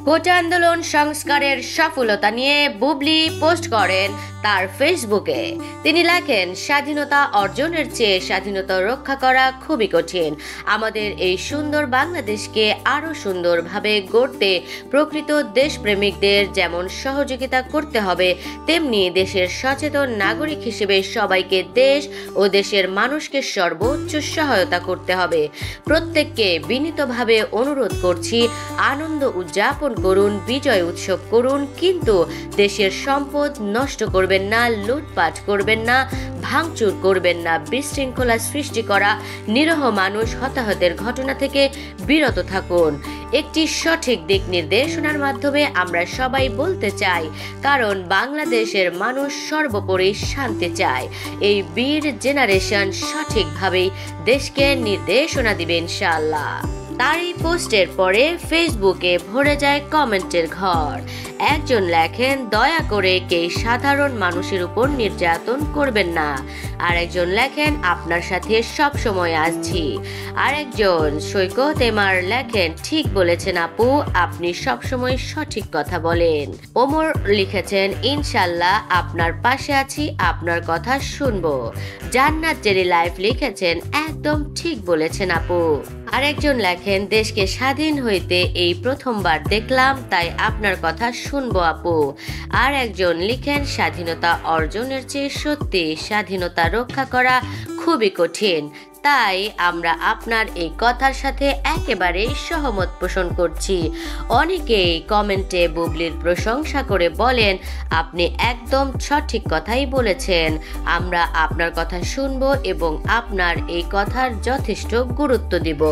কোটা আন্দোলন সংস্কারের সফলতা নিয়ে বুবলি পোস্ট করেন তার ফেসবুকে। তিনি লেখেন, স্বাধীনতা অর্জনের চেয়ে স্বাধীনতা রক্ষা করা খুবই কঠিন। আমাদের এই সুন্দর বাংলাদেশকে আরো সুন্দরভাবে গড়তে প্রকৃত দেশপ্রেমিকদের যেমন সহযোগিতা করতে হবে, তেমনি দেশের সচেতন নাগরিক হিসেবে সবাইকে দেশ ও দেশের মানুষকে সর্বোচ্চ সহায়তা করতে হবে। প্রত্যেককে বিনীতভাবে অনুরোধ করছি, আনন্দ উদযাপন করুন, বিজয় উৎসব করুন, কিন্তু দেশের সম্পদ নষ্ট করবেন না, লুটপাট করবেন না, ভাঙচুর করবেন না, বিশৃঙ্খলা সৃষ্টি করা, নিরীহ মানুষ হতাহতের ঘটনা থেকে বিরত থাকুন। একটি সঠিক দিক নির্দেশনার মাধ্যমে আমরা সবাই বলতে চাই, কারণ বাংলাদেশের মানুষ সর্বোপরি শান্তি চায়। এই বীর জেনারেশন সঠিকভাবেই দেশকে নির্দেশনা দিবে ইনশাআল্লাহ। তার এই পোস্টের পরে ফেসবুকে ভরে যায় কমেন্টের ঘর। একজন লেখেন, দয়া করে কেউ সাধারণ মানুষের উপর নির্যাতন করবেন না। আরেকজন লেখেন, আপনার সাথে সব সময় আসছি। আরেকজন সৈকত এমার লেখেন, ঠিক বলেছেন আপু, আপনি সব সময় সঠিক কথা বলেন। ওমর লিখেছেন, ইনশাল্লাহ আপনার পাশে আছি, আপনার কথা শুনবো। জান্নাত জেরি লাইফ লিখেছেন, একদম ঠিক বলেছেন আপু। আরেকজন লেখেন, দেশকে স্বাধীন হইতে এই প্রথমবার দেখলাম, তাই আপনার কথা শুনবো আপু। আর একজন লিখেন, স্বাধীনতা অর্জনের চেয়ে সত্যি স্বাধীনতা রক্ষা করা খুবই কঠিন, তাই আমরা আপনার এই কথার সাথে একেবারেই সহমত পোষণ করছি। অনেকেই কমেন্টে বুবলির প্রশংসা করে বলেন, আপনি একদম সঠিক কথাই বলেছেন, আমরা আপনার কথা শুনবো এবং আপনার এই কথার যথেষ্ট গুরুত্ব দিব।